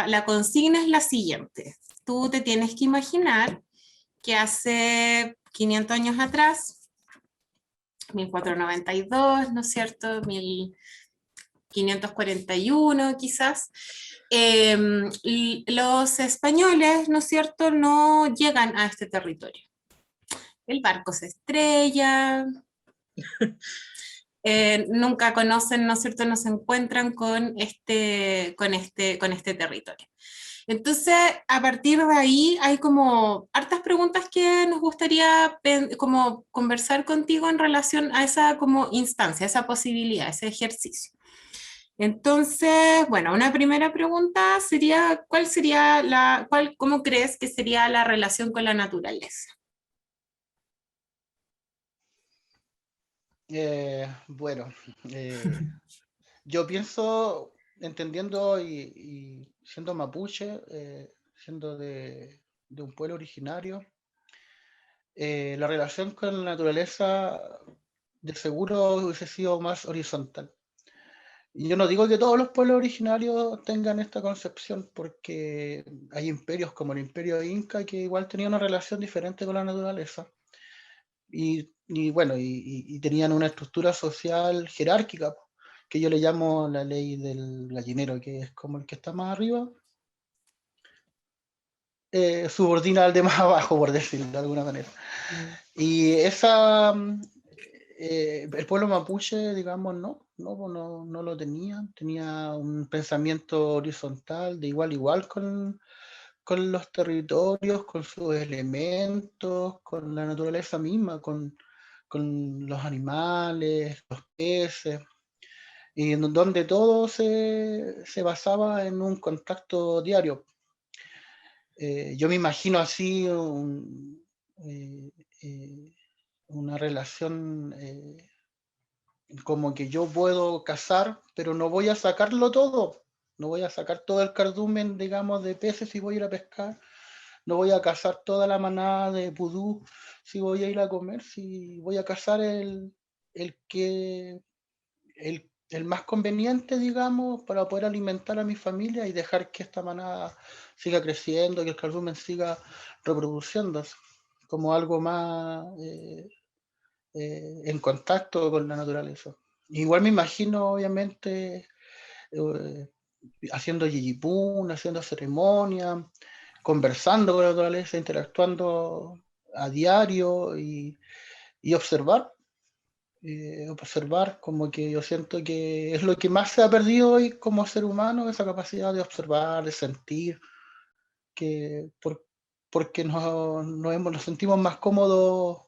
la consigna es la siguiente. Tú te tienes que imaginar que hace 500 años atrás, 1492, ¿no es cierto? 1541 quizás, los españoles, ¿no es cierto?, no llegan a este territorio. El barco se estrella, nunca conocen, ¿no es cierto?, no se encuentran con este territorio. Entonces, a partir de ahí hay como hartas preguntas que nos gustaría como conversar contigo en relación a esa como instancia, esa posibilidad, ese ejercicio. Entonces, bueno, una primera pregunta sería, ¿cómo crees que sería la relación con la naturaleza? Bueno, yo pienso, entendiendo y siendo mapuche, siendo de un pueblo originario, la relación con la naturaleza de seguro hubiese sido más horizontal. Y yo no digo que todos los pueblos originarios tengan esta concepción, porque hay imperios como el imperio inca que igual tenían una relación diferente con la naturaleza. Y bueno, y tenían una estructura social jerárquica, que yo le llamo la ley del gallinero, que es como el que está más arriba, subordina al de más abajo, por decirlo de alguna manera. Y el pueblo mapuche, digamos, no lo tenía un pensamiento horizontal, de igual a igual con los territorios, con sus elementos, con la naturaleza misma, con los animales, los peces, y en donde todo se basaba en un contacto diario. Yo me imagino así eh, eh, una relación como que yo puedo cazar, pero no voy a sacarlo todo. No voy a sacar todo el cardumen, digamos, de peces si voy a ir a pescar. No voy a cazar toda la manada de pudú si voy a ir a comer. Si voy a cazar el más conveniente, digamos, para poder alimentar a mi familia y dejar que esta manada siga creciendo, que el cardumen siga reproduciéndose como algo más en contacto con la naturaleza. Igual me imagino, obviamente, eh, haciendo yiyipún, haciendo ceremonia, conversando con la naturaleza, interactuando a diario y observar. Observar, como que yo siento que es lo que más se ha perdido hoy como ser humano, esa capacidad de observar, de sentir, que porque nos sentimos más cómodos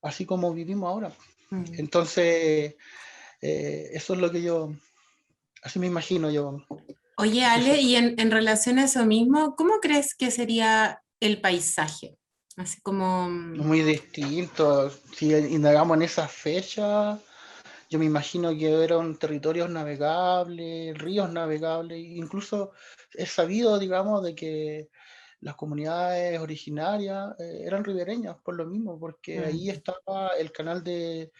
así como vivimos ahora. Entonces, eso es lo que así me imagino yo. Oye, Ale, y en relación a eso mismo, ¿cómo crees que sería el paisaje? Así como, Muy distinto. Si indagamos en esa fecha, yo me imagino que eran territorios navegables, ríos navegables, incluso es sabido, digamos, de que las comunidades originarias eran ribereñas por lo mismo, porque ahí estaba el canal de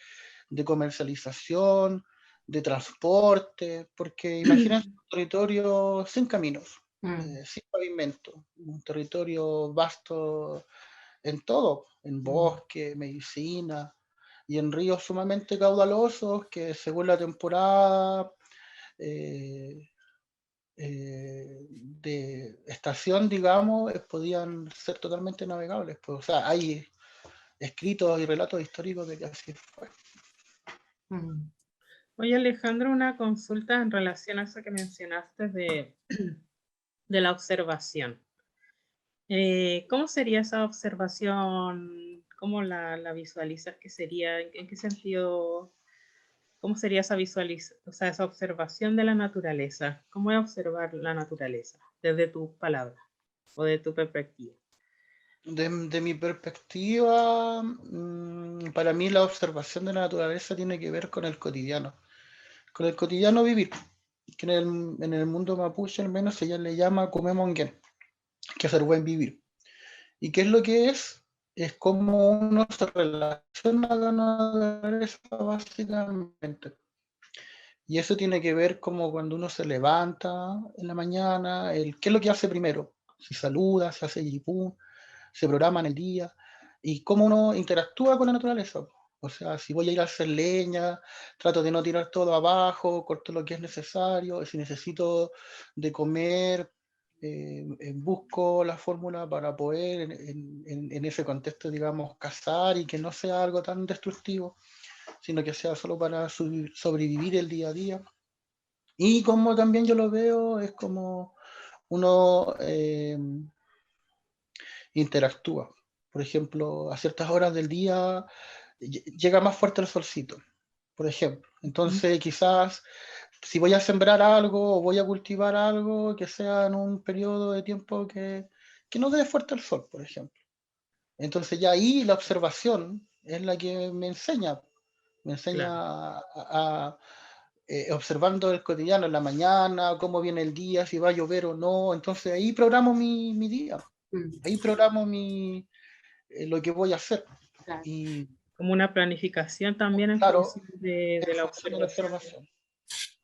comercialización, de transporte, porque imagínense un territorio sin caminos, sin pavimento, un territorio vasto en todo, en bosque, medicina, y en ríos sumamente caudalosos que según la temporada eh, de estación, digamos, podían ser totalmente navegables. Pues, o sea, hay escritos y relatos históricos de que así fue. Oye, Alejandro, una consulta en relación a eso que mencionaste de la observación. ¿Cómo sería esa observación? ¿Cómo la visualizas que sería? ¿En qué sentido? ¿Cómo sería esa o sea, esa observación de la naturaleza? ¿Cómo es observar la naturaleza desde tus palabras o de tu perspectiva? De mi perspectiva, para mí la observación de la naturaleza tiene que ver con el cotidiano vivir, que en el mundo mapuche al menos ella le llama Kumemongen, que es el buen vivir. ¿Y qué es lo que es? Es como uno se relaciona con la naturaleza básicamente. Y eso tiene que ver como cuando uno se levanta en la mañana, qué es lo que hace primero, si saluda, si hace yipún, se programa en el día, y cómo uno interactúa con la naturaleza. O sea, si voy a ir a hacer leña, trato de no tirar todo abajo, corto lo que es necesario, si necesito de comer, busco la fórmula para poder en ese contexto, digamos, cazar y que no sea algo tan destructivo, sino que sea solo para sobrevivir el día a día. Y como también yo lo veo, es como uno interactúa. Por ejemplo, a ciertas horas del día llega más fuerte el solcito, por ejemplo. Entonces, quizás si voy a sembrar algo o voy a cultivar algo, que sea en un periodo de tiempo que no dé fuerte el sol, por ejemplo. Entonces ya ahí la observación es la que me enseña Claro. observando el cotidiano en la mañana, cómo viene el día, si va a llover o no. Entonces ahí programo mi día, ahí programo lo que voy a hacer. Claro. Y Como una planificación también en claro, función de en la función de la observación. observación.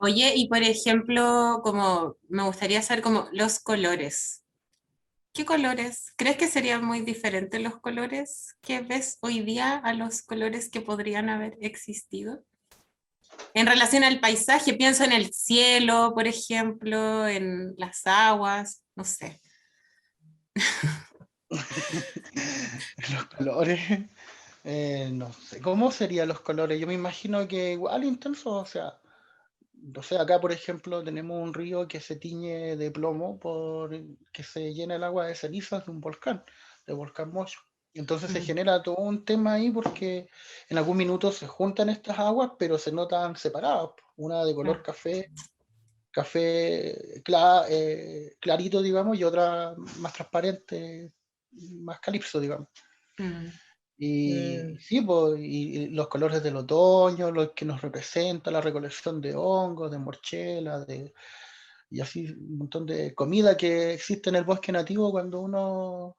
Oye, y por ejemplo, como me gustaría saber como los colores. ¿Qué colores? ¿Crees que serían muy diferentes los colores que ves hoy día a los colores que podrían haber existido? En relación al paisaje, pienso en el cielo, por ejemplo, en las aguas, no sé. Los colores, no sé, ¿cómo serían los colores? Yo me imagino que igual intensos, o sea, acá por ejemplo tenemos un río que se tiñe de plomo por que se llena el agua de cenizas de un volcán, del volcán Mocho. Entonces se genera todo un tema ahí porque en algún minuto se juntan estas aguas, pero se notan separadas. Una de color café, clarito, digamos, y otra más transparente, más calipso, digamos. Mm. Y Mm, sí, pues, y los colores del otoño, lo que nos representa la recolección de hongos, de morchela, y así un montón de comida que existe en el bosque nativo cuando uno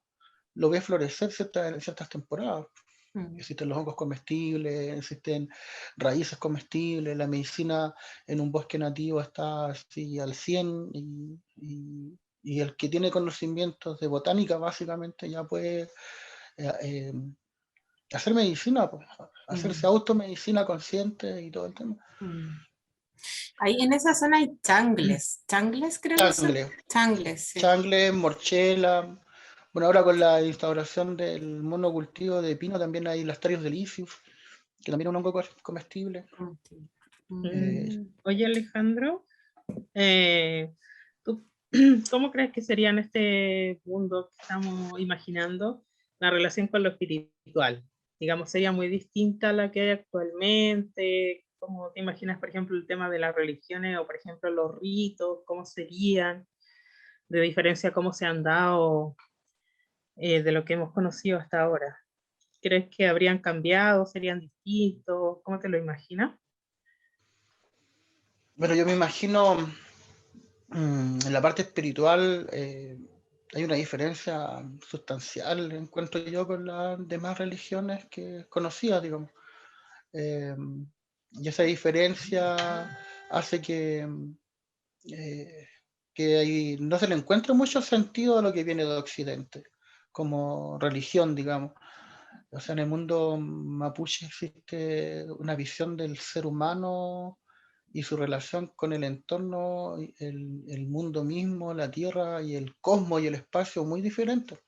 lo ve florecer en ciertas temporadas. Mm. Existen los hongos comestibles, existen raíces comestibles, la medicina en un bosque nativo está así al 100 y el que tiene conocimientos de botánica básicamente ya puede eh, eh, hacer medicina, pues, hacerse Mm. automedicina consciente y todo el tema. Mm. Ahí en esa zona hay changles. Changles creo que son. Changle, Changles, sí. changle, morchela. Bueno, ahora con la instauración del monocultivo de pino también hay las tarios de licius, que también es un hongo comestible. Eh, Oye, Alejandro, ¿tú cómo crees que sería en este mundo que estamos imaginando la relación con lo espiritual? Digamos, ¿sería muy distinta a la que hay actualmente? ¿Cómo te imaginas, por ejemplo, el tema de las religiones o, por ejemplo, los ritos? ¿Cómo serían? De diferencia a cómo se han dado de lo que hemos conocido hasta ahora. ¿Crees que habrían cambiado? ¿Serían distintos? ¿Cómo te lo imaginas? bueno, yo me imagino en la parte espiritual hay una diferencia sustancial, encuentro yo, con las demás religiones que conocía, digamos. Eh, y esa diferencia hace eh, que no se le encuentre mucho sentido a lo que viene de Occidente, como religión, digamos. O sea, en el mundo mapuche existe una visión del ser humano y su relación con el entorno, el mundo mismo, la tierra y el cosmos y el espacio muy diferente.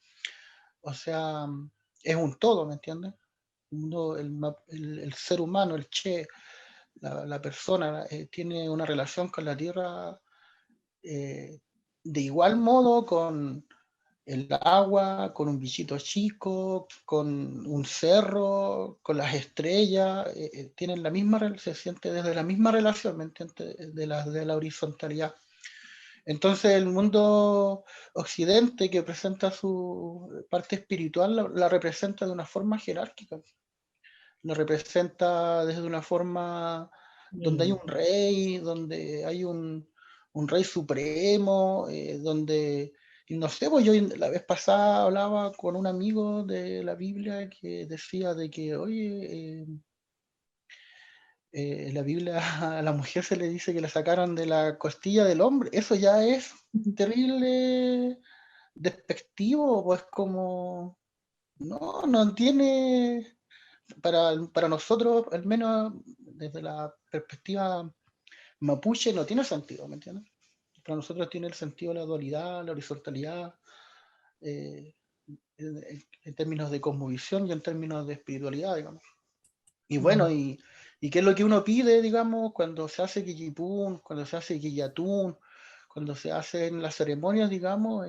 O sea, es un todo, ¿me entiendes? El ser humano, el che, la persona, tiene una relación con la tierra eh, de igual modo con el agua, con un bichito chico, con un cerro, con las estrellas, tienen la misma, se siente desde la misma relación, ¿me entiendes? De la horizontalidad. Entonces el mundo occidente que presenta su parte espiritual la representa de una forma jerárquica, la representa desde una forma donde hay un rey, donde hay un rey supremo, donde, y no sé, pues yo la vez pasada hablaba con un amigo de la Biblia que decía de que, oye, En la Biblia a la mujer se le dice que la sacaron de la costilla del hombre. Eso ya es terrible despectivo, pues como no tiene, para nosotros, al menos desde la perspectiva mapuche, no tiene sentido, ¿me entiendes? Para nosotros tiene el sentido de la dualidad, la horizontalidad, eh, en términos de cosmovisión y en términos de espiritualidad, digamos. Y bueno, ¿y qué es lo que uno pide, digamos, cuando se hace Quillipún, cuando se hace Quillatún, cuando se hacen las ceremonias, digamos?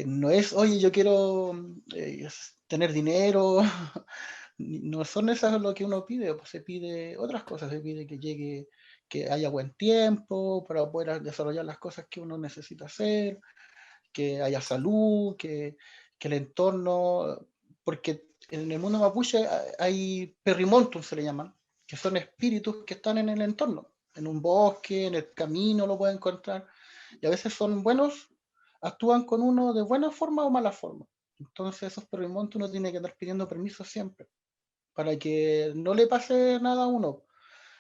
No es, oye, yo quiero tener dinero, no son esas lo que uno pide, pues se pide otras cosas, se pide que llegue, que haya buen tiempo para poder desarrollar las cosas que uno necesita hacer, que haya salud, que el entorno, porque en el mundo mapuche hay perrimontum, se le llaman, que son espíritus que están en el entorno, en un bosque, en el camino lo pueden encontrar, y a veces son buenos, actúan con uno de buena forma o mala forma. Entonces esos perrimontum uno tiene que estar pidiendo permiso siempre, para que no le pase nada a uno.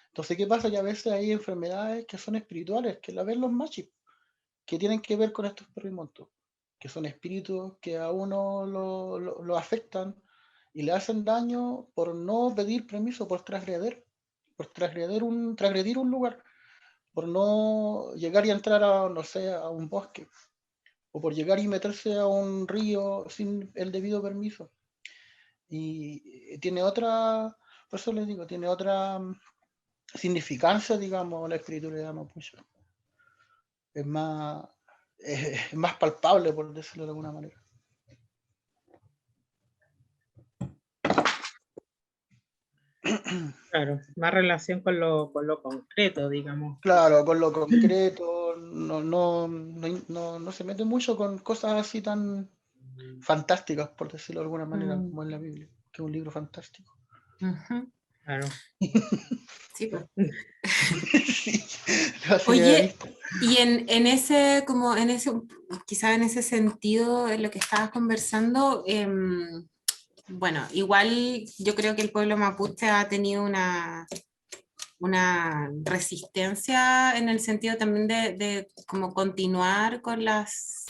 Entonces, ¿qué pasa? Que a veces hay enfermedades que son espirituales, que la ven los machis, que tienen que ver con estos perrimontos, que son espíritus que a uno lo afectan y le hacen daño por no pedir permiso, por transgredir un lugar, por no llegar y entrar a, no sé, a un bosque, o por llegar y meterse a un río sin el debido permiso. Y tiene otra, por eso les digo, tiene otra significancia, digamos, la espiritualidad mapuche. Es más palpable, por decirlo de alguna manera. Claro, más relación con lo concreto, digamos. Claro, con lo concreto, no se mete mucho con cosas así tan fantásticas, por decirlo de alguna manera, como en la Biblia, que es un libro fantástico. Claro. Sí, pues. Sí, Oye, y en ese, como en ese, quizá en ese sentido, en lo que estabas conversando, bueno, igual yo creo que el pueblo mapuche ha tenido una resistencia en el sentido también de como continuar con las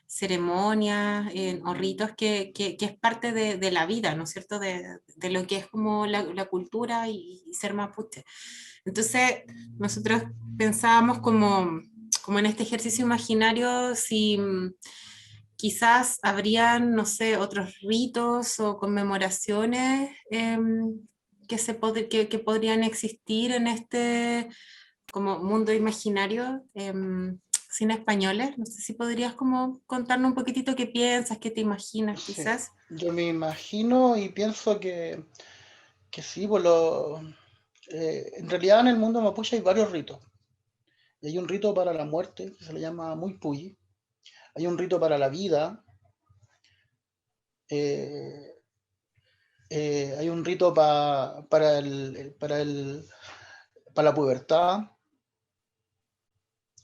ceremonias o ritos que es parte de la vida, ¿no es cierto? De lo que es como la cultura y ser mapuche. Entonces, nosotros pensábamos como en este ejercicio imaginario si quizás habrían, no sé, otros ritos o conmemoraciones que podrían existir en este como mundo imaginario sin españoles. No sé si podrías como contarnos un poquitito qué piensas, qué te imaginas sí, quizás. yo me imagino y pienso que sí, en realidad en el mundo mapuche hay varios ritos. Y hay un rito para la muerte, que se le llama Muy Puyi. Hay un rito para la vida. Eh, hay un rito para la pubertad.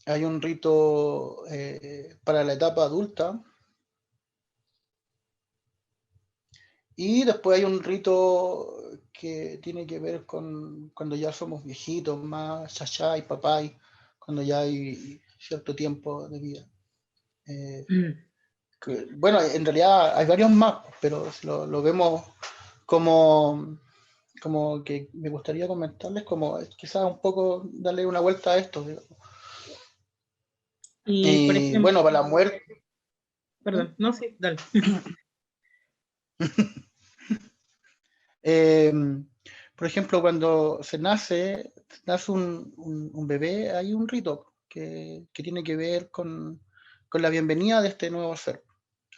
Hay un rito para la etapa adulta. Y después hay un rito que tiene que ver con cuando ya somos viejitos, más chachá y papay, cuando ya hay cierto tiempo de vida. Bueno, en realidad hay varios más, pero si lo vemos como que me gustaría comentarles, como quizás un poco darle una vuelta a esto. Y por Y ejemplo, bueno, para la muerte. perdón, no, sí, dale. Eh, por ejemplo, cuando se nace un bebé, hay un rito que tiene que ver con la bienvenida de este nuevo ser,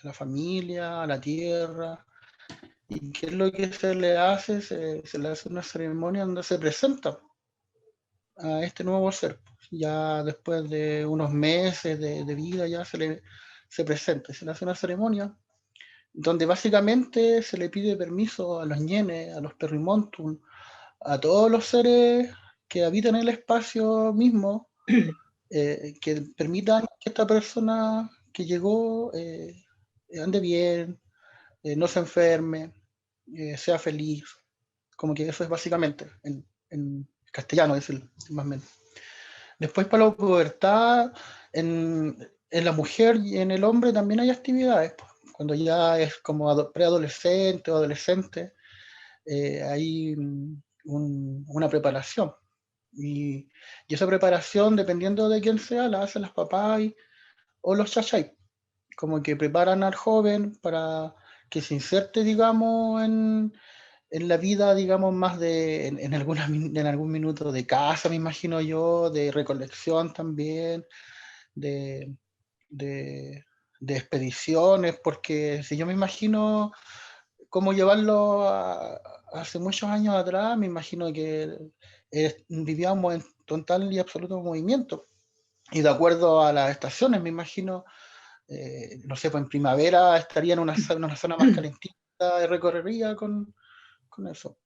a la familia, a la tierra. ¿Y qué es lo que se le hace? Se le hace una ceremonia donde se presenta a este nuevo ser. Ya después de unos meses de vida ya se presenta, se le hace una ceremonia donde básicamente se le pide permiso a los ñenes, a los perrimontum, a todos los seres que habitan el espacio mismo, que permitan que esta persona que llegó ande bien, no se enferme, sea feliz, Como que eso es básicamente, en castellano es el más o menos. Después para la pubertad, en la mujer y en el hombre también hay actividades. Pues. Cuando ya es como preadolescente o adolescente, hay una preparación. Y esa preparación, dependiendo de quién sea, la hacen las papás o los chachai. Como que preparan al joven para que se inserte, digamos, en la vida, digamos, más en algún minuto de casa, me imagino yo, de recolección también, de, de, de expediciones, porque si yo me imagino cómo llevarlo hace muchos años atrás, me imagino que vivíamos en total y absoluto movimiento. Y de acuerdo a las estaciones, me imagino, no sé, pues en primavera estaría en una zona más calentita y recorrería con eso.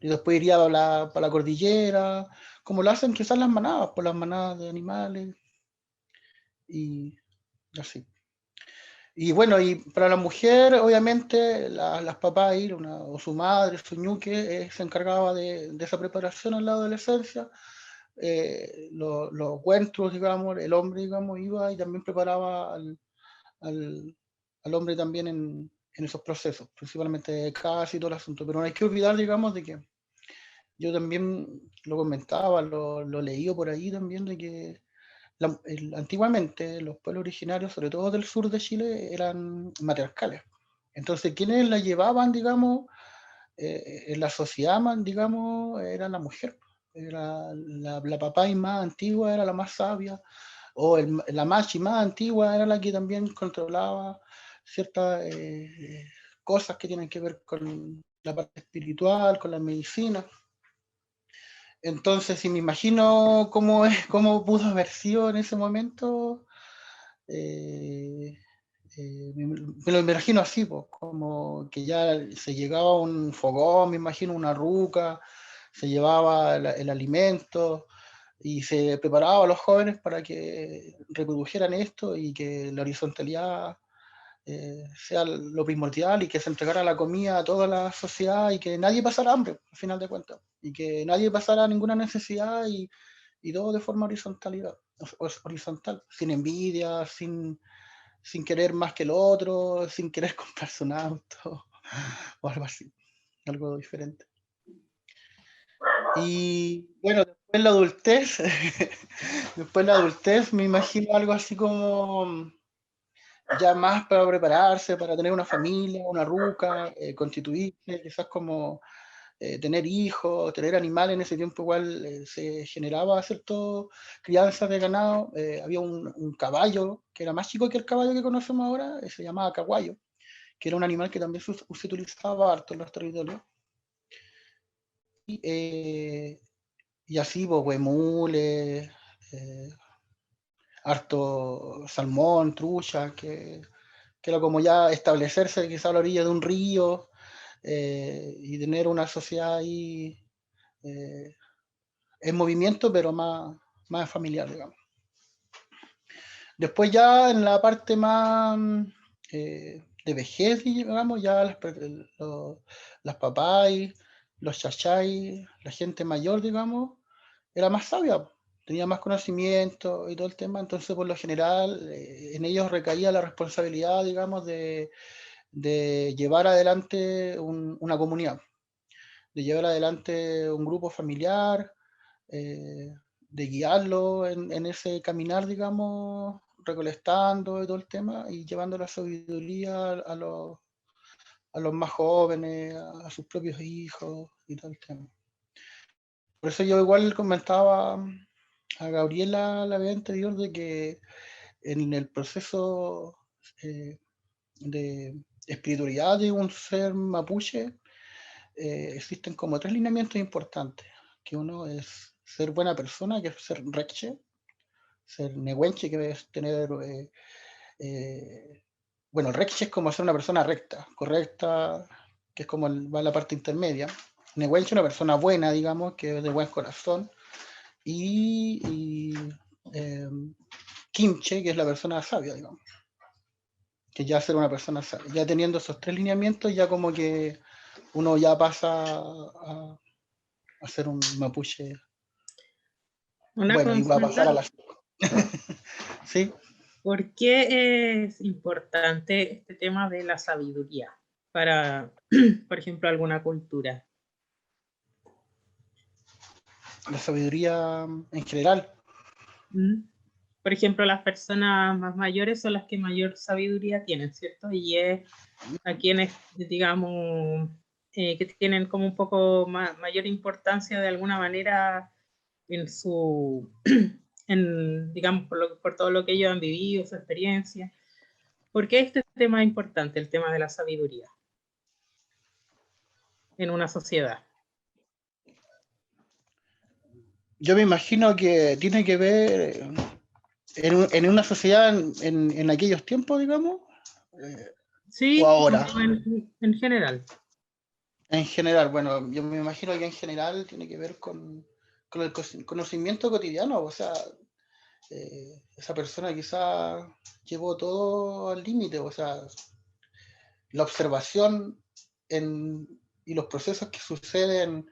Y después iría para la cordillera, como lo hacen quizás las manadas, por las manadas de animales y así. Y bueno, y para la mujer, obviamente, las papás, o su madre, su ñuque, se encargaba de esa preparación en la adolescencia. Los encuentros, digamos, el hombre, digamos, iba y también preparaba al hombre también en esos procesos, principalmente de casa y todo el asunto. Pero no hay que olvidar, digamos, de que yo también lo comentaba, lo leí por ahí también, de que antiguamente los pueblos originarios, sobre todo del sur de Chile, eran matriarcales. Entonces, quienes la llevaban, digamos, en la sociedad, digamos, era la mujer. Era la papá y más antigua era la más sabia, o la machi más antigua era la que también controlaba ciertas cosas que tienen que ver con la parte espiritual, con la medicina. Entonces, si me imagino cómo pudo haber sido en ese momento, me lo imagino así, pues, como que ya se llegaba a un fogón, me imagino una ruca, se llevaba el alimento y se preparaba a los jóvenes para que reprodujeran esto y que la horizontalidad sea lo primordial y que se entregara la comida a toda la sociedad y que nadie pasara hambre, al final de cuentas, y que nadie pasara ninguna necesidad y todo de forma horizontal, sin envidia, sin querer más que el otro, sin querer comprarse un auto o algo así, algo diferente. Y bueno, después la adultez me imagino algo así como ya más para prepararse, para tener una familia, una ruca, constituirse, quizás como tener hijos, tener animales. En ese tiempo igual se generaba cierto crianza de ganado. Había un caballo que era más chico que el caballo que conocemos ahora, se llamaba caguayo, que era un animal que también se utilizaba harto en los territorios. Y así, pues, huemules, harto salmón, trucha, que era como ya establecerse quizá a la orilla de un río y tener una sociedad ahí en movimiento, pero más familiar, digamos. Después ya en la parte más de vejez, digamos, ya las papás, los chachai, la gente mayor, digamos, era más sabia, tenía más conocimiento y todo el tema, entonces por lo general en ellos recaía la responsabilidad, digamos, de llevar adelante una comunidad, de llevar adelante un grupo familiar, de guiarlo en ese caminar, digamos, recolectando y todo el tema y llevando la sabiduría a los más jóvenes, a sus propios hijos y todo el tema. Por eso yo igual comentaba a Gabriela la vez anterior de que en el proceso de espiritualidad de un ser mapuche existen como 3 lineamientos importantes, que uno es ser buena persona, que es ser reche, ser nehuenche, que es tener, bueno, el reche es como ser una persona recta, correcta, que es como va la parte intermedia. Nehuenche, una persona buena, digamos, que es de buen corazón, y Kimche, que es la persona sabia, digamos, que ya ser una persona sabia. Ya teniendo esos 3 lineamientos, ya como que uno ya pasa a ser un mapuche. Una Bueno, y va a pasar a consulta, las... ¿Sí? ¿por qué es importante este tema de la sabiduría para, por ejemplo, alguna cultura? La sabiduría en general. ¿Mm? Por ejemplo, las personas más mayores son las que mayor sabiduría tienen, ¿cierto? Y es a quienes, digamos, que tienen como un poco mayor importancia de alguna manera en su, digamos, por todo lo que ellos han vivido, su experiencia. ¿Por qué este tema es importante, el tema de la sabiduría en una sociedad? Yo me imagino que tiene que ver en una sociedad en aquellos tiempos, digamos, o Sí, ahora. en general. En general, bueno, yo me imagino que en general tiene que ver con el conocimiento cotidiano, o sea, esa persona quizá llevó todo al límite, o sea, la observación y los procesos que suceden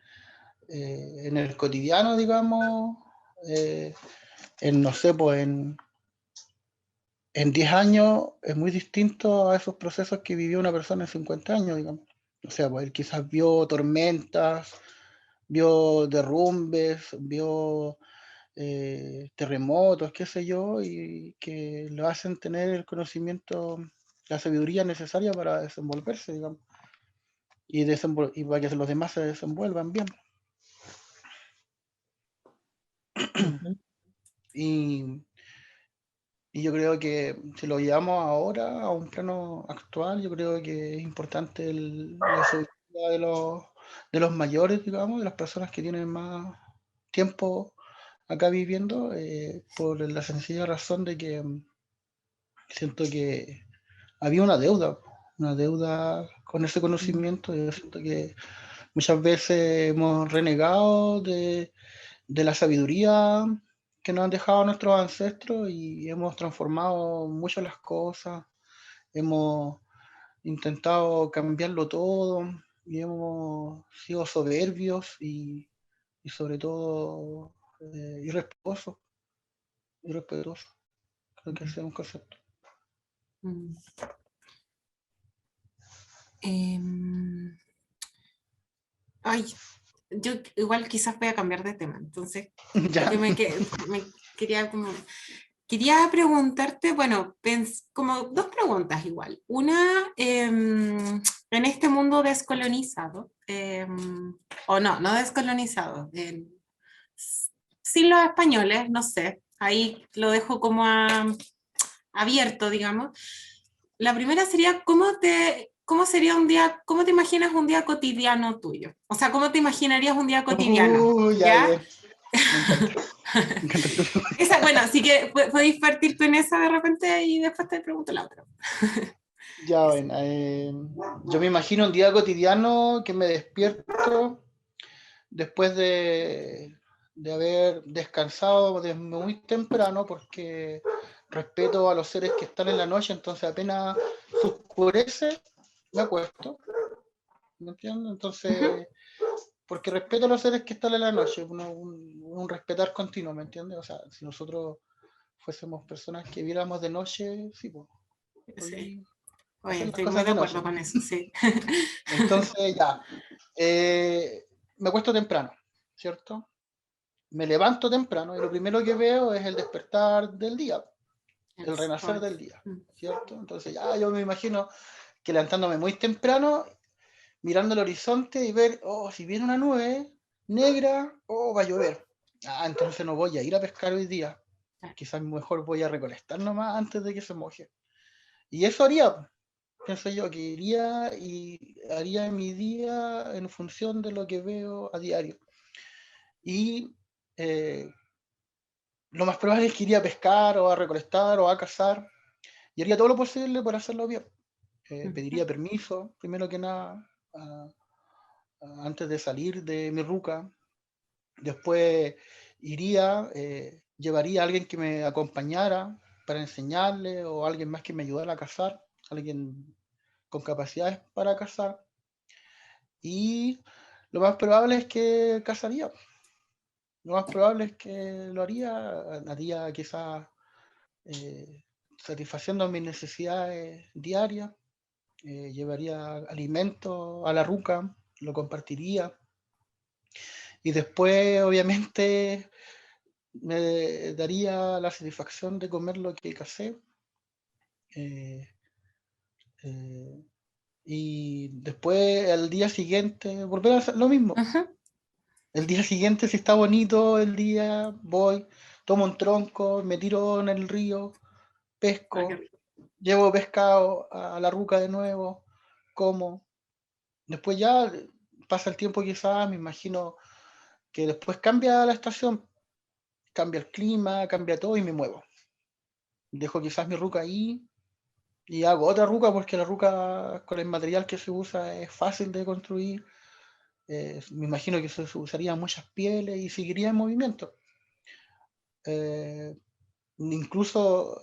en el cotidiano, digamos, eh, no sé, pues en 10 años es muy distinto a esos procesos que vivió una persona en 50 años, digamos. O sea, pues él quizás vio tormentas, vio derrumbes, vio terremotos, qué sé yo, y que lo hacen tener el conocimiento, la sabiduría necesaria para desenvolverse, digamos, y para que los demás se desenvuelvan bien. Ujú. Y, y yo creo que si lo llevamos ahora a un plano actual, yo creo que es importante la sabiduría de los mayores, digamos, de las personas que tienen más tiempo acá viviendo, por la sencilla razón de que siento que había una deuda con ese conocimiento. Yo siento que muchas veces hemos renegado de la sabiduría que nos han dejado nuestros ancestros y hemos transformado mucho las cosas, hemos intentado cambiarlo todo y hemos sido soberbios y sobre todo irrespetuosos. Creo que ese es un concepto. Mm. Em, Ay, yo igual quizás voy a cambiar de tema, entonces, Ya. porque me quería como... Quería preguntarte, bueno, como dos preguntas igual. Una, en este mundo descolonizado, o no descolonizado, sin los españoles, no sé, ahí lo dejo como abierto, digamos. La primera sería, ¿cómo sería un día, cómo te imaginas un día cotidiano tuyo? O sea, ¿cómo te imaginarías un día cotidiano? Ya ¿Ya? bien. Me encanta. Me encanta. Esa, bueno, así que podéis partir con esa de repente y después te pregunto la otra. Ya ven, yo me imagino un día cotidiano que me despierto después de haber descansado desde muy temprano, porque respeto a los seres que están en la noche, entonces apenas se oscurece, me acuesto, ¿me entiendes? Ujú. Entonces, porque respeto a los seres que están en la noche, un respetar continuo, ¿me entiendes? O sea, si nosotros fuésemos personas que viéramos de noche, sí, pues, Sí, podí oye, hacer las estoy muy cosas de de noche. acuerdo con eso, sí. Entonces, ya, me acuesto temprano, ¿cierto? Me levanto temprano y lo primero que veo es el despertar del día, el renacer Oye, del día, ¿cierto? Entonces, ya yo me imagino que levantándome muy temprano, mirando el horizonte y ver, oh, si viene una nube negra, oh, va a llover. Ah, entonces no voy a ir a pescar hoy día. Quizás mejor voy a recolectar nomás antes de que se moje. Y eso haría, pienso yo, que iría y haría mi día en función de lo que veo a diario. Y lo más probable es que iría a pescar o a recolectar o a cazar y haría todo lo posible por hacerlo bien. Pediría permiso, primero que nada, antes de salir de mi ruca. Después iría, llevaría a alguien que me acompañara para enseñarle o alguien más que me ayudara a cazar, alguien con capacidades para cazar. y lo más probable es que casaría. Lo más probable es que lo haría quizás satisfaciendo mis necesidades diarias, llevaría alimento a la ruca, lo compartiría, y después obviamente me daría la satisfacción de comer lo que casé, eh, eh, y después al día siguiente volver a hacer lo mismo. Ajá. El día siguiente, si está bonito el día, voy, tomo un tronco, me tiro en el río, Ah, qué pesco, rico. llevo pescado a la ruca de nuevo, como. Después ya pasa el tiempo quizás, me imagino que después cambia la estación, cambia el clima, cambia todo y me muevo. Dejo quizás mi ruca ahí y hago otra ruca porque la ruca con el material que se usa es fácil de construir. Me imagino que se usarían muchas pieles y seguiría en movimiento. Incluso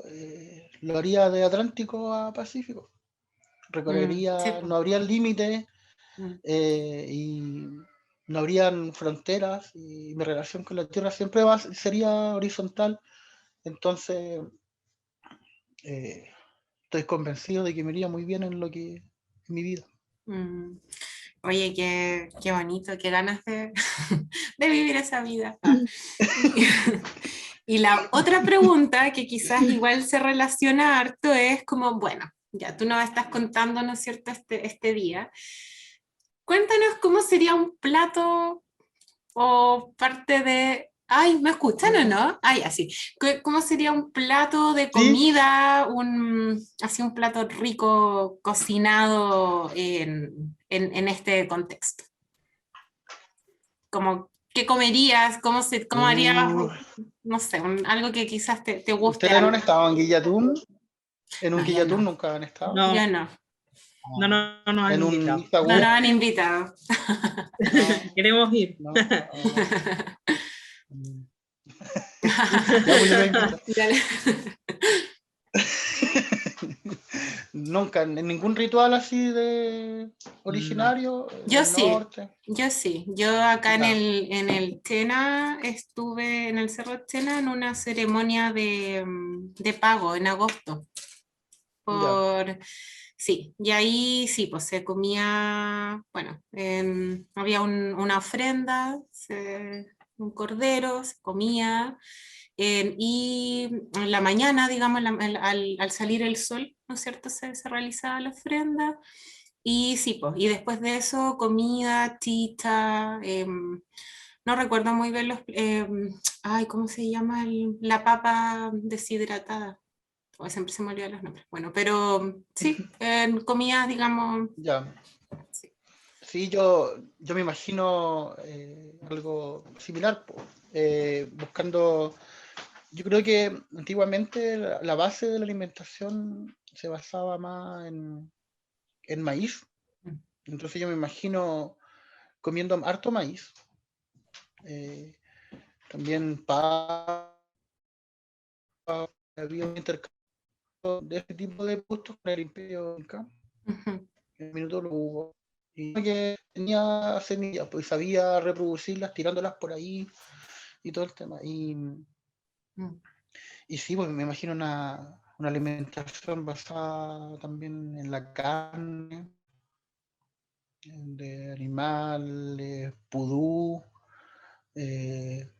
lo haría de Atlántico a Pacífico. Sí, Recorrería, po. no habría límite Mm. y no habrían fronteras y mi relación con la Tierra siempre sería horizontal. Entonces, eh, estoy convencido de que me iría muy bien en mi vida. Mm. Oye, qué bonito, qué ganas de, de vivir esa vida. Ah. Y la otra pregunta que quizás igual se relaciona harto es como, bueno, ya tú nos estás contando, ¿no es cierto?, este día. Cuéntanos cómo sería un plato o parte de... Ay, ¿me escuchan o no? Ay, así. ¿Cómo sería un plato de Sí, comida, así un plato rico cocinado en este contexto? Como, ¿qué comerías? ¿Cómo harías, uh, no sé, algo que quizás te guste ¿ustedes no han algo? estado en Guillatún? En un No, yo Guillatún no, nunca han estado. No, yo no. no, no, no nos han En un invitado. No nos Isagú. han invitado. No, Queremos ir. no. Ya, pues yo lo invito. Dale. Nunca, en ningún ritual así de No. originario, Yo del sí, norte. yo sí. Yo acá en Ya, el Tena estuve en el Cerro Tena en una ceremonia de pago en agosto. ya. Por, sí, y ahí sí, pues se comía, bueno, había una ofrenda, un cordero, se comía, y en la mañana, digamos, al salir el sol, ¿no es cierto?, se realizaba la ofrenda. Y sí, pues, y después de eso, comida, tita, no recuerdo muy bien ay, ¿cómo se llama? La papa deshidratada. O siempre se me olvidan los nombres. Bueno, pero sí, comidas, digamos, Ya. sí. Sí, yo me imagino algo similar, po. Buscando, yo creo que antiguamente la base de la alimentación se basaba más en maíz. Entonces yo me imagino comiendo harto maíz. eh, También había un intercambio de este tipo de gustos con el Imperio Inca. Ujú, En un minuto lo hubo. Y que tenía semillas, pues sabía reproducirlas, tirándolas por ahí y todo el tema. mm, Y sí, pues me imagino una alimentación basada también en la carne, de animales, pudú, eh,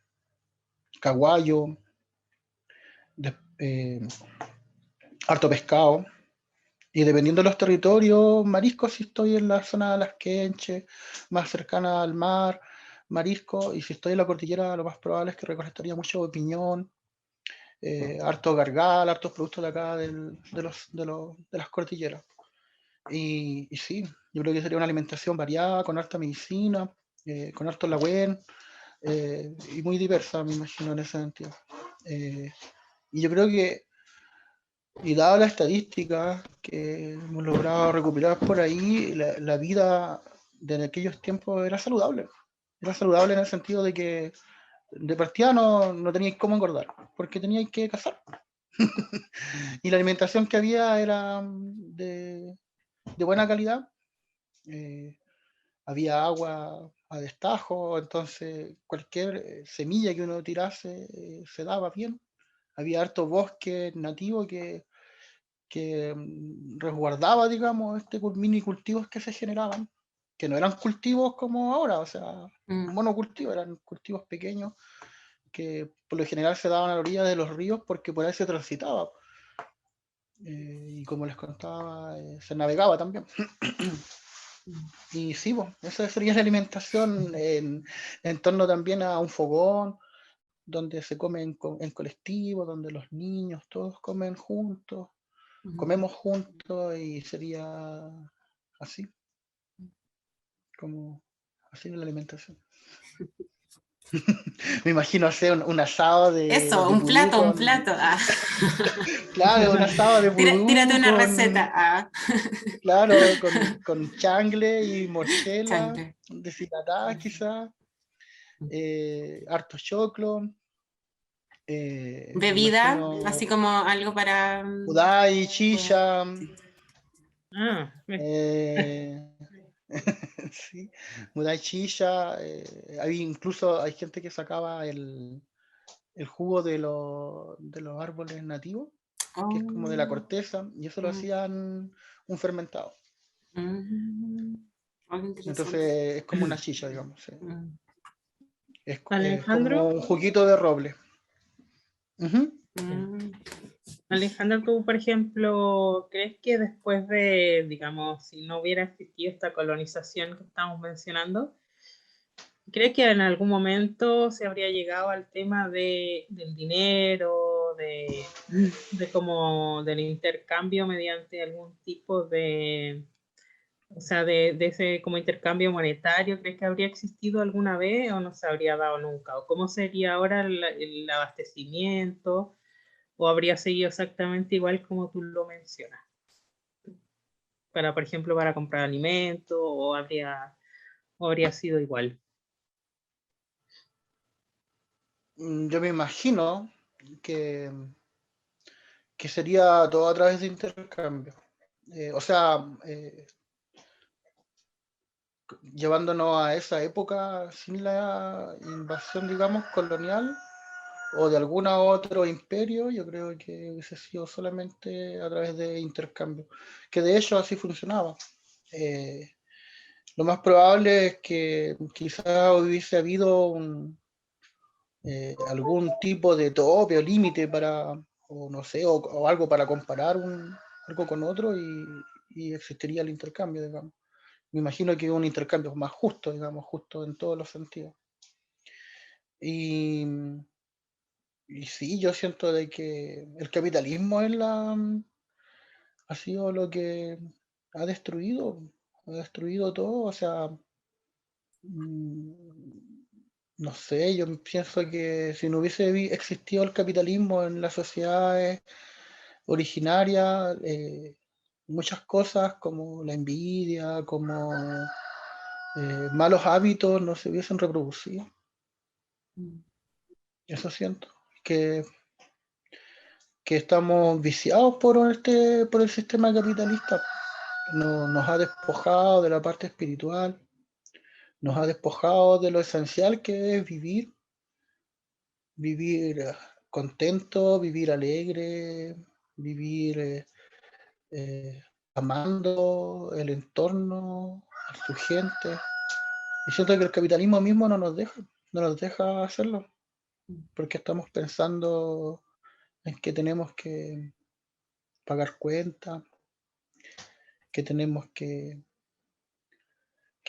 caguayo, de, harto pescado. Y dependiendo de los territorios, mariscos, si estoy en la zona de las Quenches, más cercana al mar, marisco, y si estoy en la cordillera, lo más probable es que recolectaría mucho piñón, harto gargal, hartos productos de acá de las cordilleras. Y sí, yo creo que sería una alimentación variada, con harta medicina, con harto lagüen, y muy diversa, me imagino, en ese sentido. Y yo creo que, y dada la estadística que hemos logrado recuperar por ahí, la vida de aquellos tiempos era saludable. Era saludable en el sentido de que de partida no teníais cómo engordar, porque teníais que cazar. Y la alimentación que había era de buena calidad. había agua a destajo, entonces cualquier semilla que uno tirase se daba bien. Había harto bosque nativo que resguardaba, digamos, mini cultivos que se generaban, que no eran cultivos como ahora, o sea, monocultivos, eran cultivos pequeños que por lo general se daban a la orilla de los ríos porque por ahí se transitaba. Y como les contaba, se navegaba también. Y sí, pues, esa sería la alimentación en torno también a un fogón, donde se come en colectivo, donde los niños todos comen juntos, comemos juntos y sería así, como así la alimentación. Me imagino hacer un asado Eso, de un pudú plato, un con... plato. Claro, un asado de Tírate pudú una receta. Claro, con changle y morchela, Changle. deshidratadas quizás, harto choclo, me Bebida, imagino así como algo para... udai, chicha, Ah, eh, sí, udai, chicha, hay gente que sacaba el jugo de los árboles nativos, que es como de la Oh, corteza, y eso lo hacían un fermentado. oh, interesante. Entonces es como una chicha, digamos. Sí. Mm. Es como Alejandro, un juguito de roble. Ujú. Mm. Alejandro, tú, por ejemplo, ¿crees que después de, digamos, si no hubiera existido esta colonización que estamos mencionando, ¿crees que en algún momento se habría llegado al tema del dinero, de como del intercambio mediante algún tipo de, o sea, de ese como intercambio monetario? ¿Crees que habría existido alguna vez o no se habría dado nunca? ¿O cómo sería ahora el abastecimiento? ¿O habría seguido exactamente igual como tú lo mencionas? Para, por ejemplo, para comprar alimentos, o habría sido igual. Yo me imagino que, que sería todo a través de intercambio. O sea, llevándonos a esa época sin la invasión, digamos, colonial o de algún otro imperio, yo creo que hubiese sido solamente a través de intercambio, que de hecho así funcionaba. Lo más probable es que quizá hubiese habido algún tipo de tope o límite para, o no sé, o algo para comparar algo con otro y existiría el intercambio, digamos. Me imagino que un intercambio más justo, digamos, justo en todos los sentidos. Y, y sí, yo siento de que el capitalismo ha sido lo que ha destruido todo, o sea, no sé, yo pienso que si no hubiese existido el capitalismo en las sociedades originarias, muchas cosas como la envidia, como malos hábitos no se hubiesen reproducido. Eso siento, que, que estamos viciados por el sistema capitalista. Nos ha despojado de la parte espiritual, nos ha despojado de lo esencial que es vivir contento, vivir alegre, vivir amando el entorno, a su gente. Y siento que el capitalismo mismo no nos deja hacerlo, porque estamos pensando en que tenemos que pagar cuentas, que tenemos que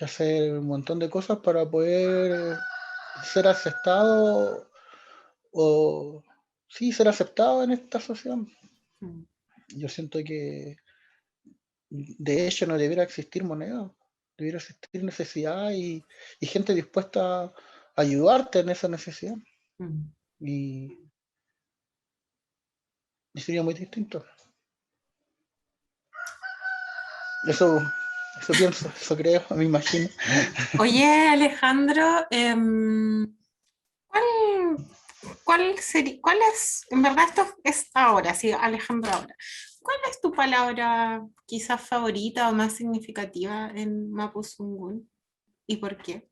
hacer un montón de cosas para poder ser aceptado o sí, ser aceptado en esta sociedad. Yo siento que de hecho no debiera existir moneda, debiera existir necesidad y gente dispuesta a ayudarte en esa necesidad. Y, y sería muy distinto. Eso pienso, eso creo, me imagino. Oye, Alejandro, ¿cuál es, en verdad esto es ahora, sí, Alejandro ahora, ¿cuál es tu palabra quizás favorita o más significativa en Mapudungun? ¿Y por qué?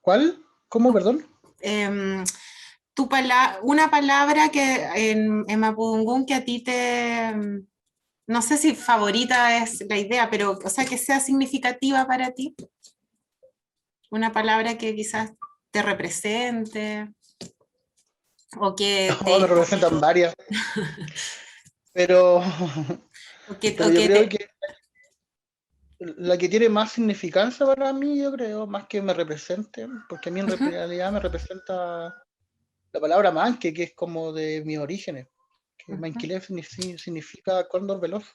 ¿Cuál? ¿Cómo, perdón? Una palabra que en Mapudungún que a ti te, no sé si favorita es la idea, pero, o sea, que sea significativa para ti. Una palabra que quizás te represente o que Me te, representan varias, pero, pero o yo que creo te, que la que tiene más significancia para mí, yo creo, más que me represente, porque a mí en Ujú. realidad me representa la palabra manque, que es como de mis orígenes, que Ujú. manquilef significa cóndor veloz. En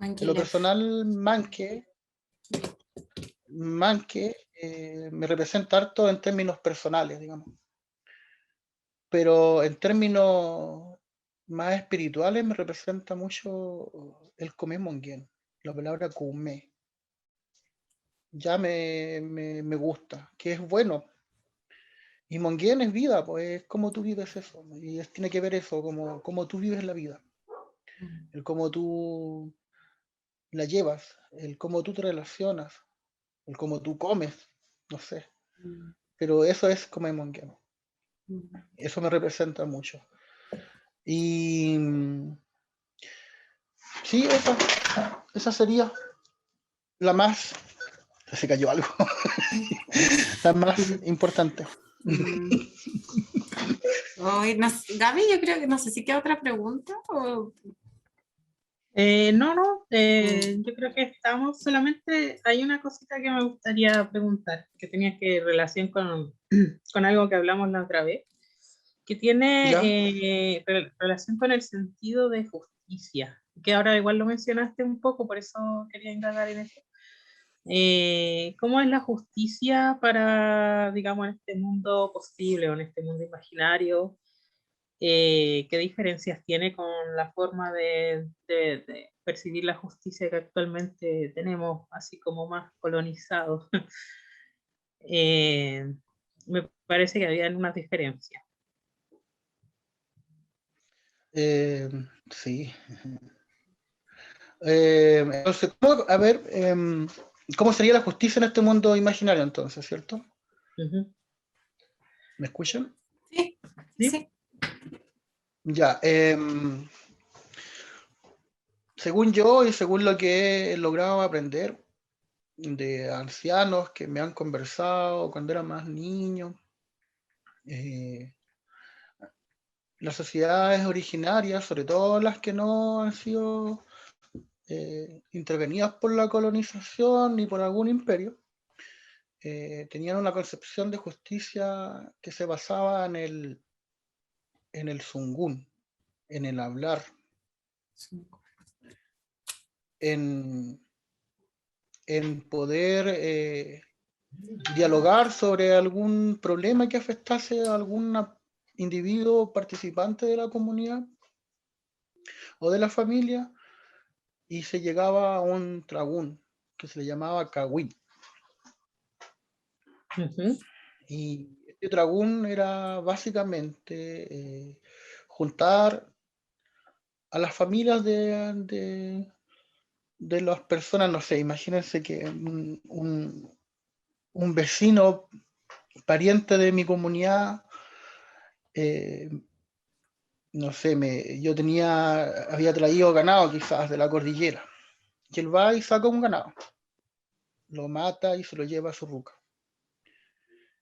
lo Manquilef. personal, manque me representa harto en términos personales, digamos. Pero en términos más espirituales me representa mucho el comé monguén, la palabra kumé. Ya me gusta, que es bueno. Y monguén es vida, pues es como tú vives eso. Y tiene que ver eso, como tú vives la vida. El cómo tú la llevas, el cómo tú te relacionas, el cómo tú comes, no sé. Pero eso es comer monguén. Eso me representa mucho. Y sí, esa sería la más, se cayó algo, la más importante. Gaby, yo creo que no sé si queda otra pregunta o... No, yo creo que estamos, solamente hay una cosita que me gustaría preguntar, que tenía que relación con algo que hablamos la otra vez, que tiene ¿Ya? relación con el sentido de justicia, que ahora igual lo mencionaste un poco, por eso quería indagar en eso. ¿Cómo es la justicia para, digamos, en este mundo posible o en este mundo imaginario? ¿Qué diferencias tiene con la forma de percibir la justicia que actualmente tenemos, así como más colonizados? Eh, Me parece que había unas diferencias. Sí. Entonces, a ver, ¿cómo sería la justicia en este mundo imaginario entonces, cierto? Ujú. ¿Me escuchan? Sí, ¿Sí? sí. Ya. Según yo y según lo que he logrado aprender de ancianos que me han conversado cuando era más niño, las sociedades originarias, sobre todo las que no han sido intervenidas por la colonización ni por algún imperio, tenían una concepción de justicia que se basaba en el zungún, en el hablar, en, en poder dialogar sobre algún problema que afectase a algún individuo participante de la comunidad o de la familia, y se llegaba a un tragún que se le llamaba cagüín. Ujú. Y este tragún era básicamente juntar a las familias de las personas, no sé, imagínense que un vecino, pariente de mi comunidad, eh, no sé, yo había traído ganado quizás de la cordillera, y él va y saca un ganado, lo mata y se lo lleva a su ruca.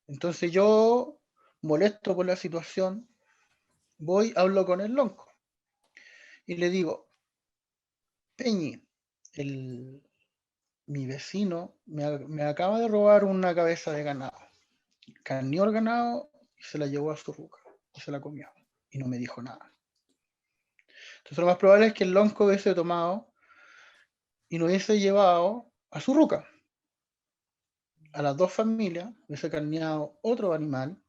Entonces yo, molesto por la situación, voy, hablo con el lonco y le digo, Peñi, mi vecino me acaba de robar una cabeza de ganado. Carneó el ganado y se la llevó a su ruca y se la comió y no me dijo nada. Entonces lo más probable es que el lonco hubiese tomado y no hubiese llevado a su ruca. A las dos familias hubiese carneado otro animal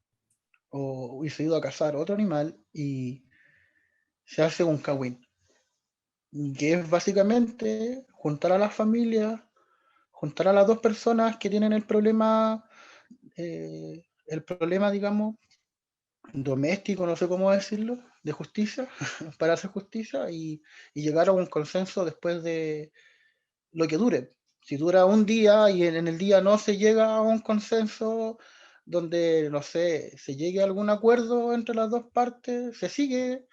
o hubiese ido a cazar otro animal y se hace un cagüín, que es básicamente juntar a las familias, juntar a las dos personas que tienen el problema, digamos, doméstico, no sé cómo decirlo, de justicia, para hacer justicia y llegar a un consenso después de lo que dure. Si dura un día y en el día no se llega a un consenso donde, no sé, se llegue a algún acuerdo entre las dos partes, se sigue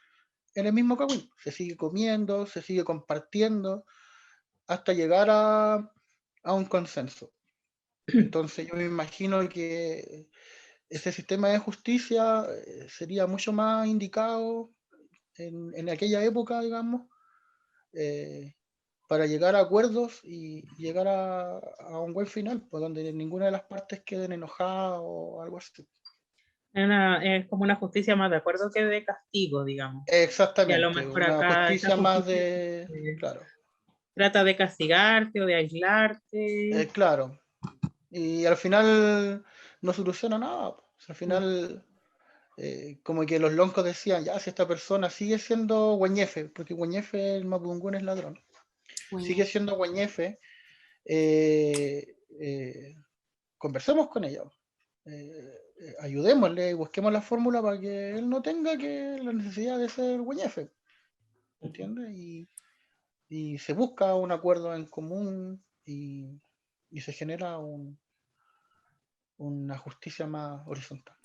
en el mismo cagüín, se sigue comiendo, se sigue compartiendo, hasta llegar a un consenso. Entonces yo me imagino que ese sistema de justicia sería mucho más indicado en aquella época, digamos, para llegar a acuerdos y llegar a un buen final, pues donde ninguna de las partes queden enojadas o algo así. Es como una justicia más de acuerdo que de castigo, digamos. Y a lo Exactamente, mejor una acá esa justicia más justicia de, claro, trata de castigarte o de aislarte. claro. Y al final no soluciona nada. Pues. Al final, como que los loncos decían, ya, si esta persona sigue siendo Guañefe, porque Guañefe, el Mapudungún es ladrón, sigue siendo Guañefe, conversemos con ella. Ayudémosle y busquemos la fórmula para que él no tenga la necesidad de ser Guañefe. ¿Entiendes? Y se busca un acuerdo en común y se genera una justicia más horizontal.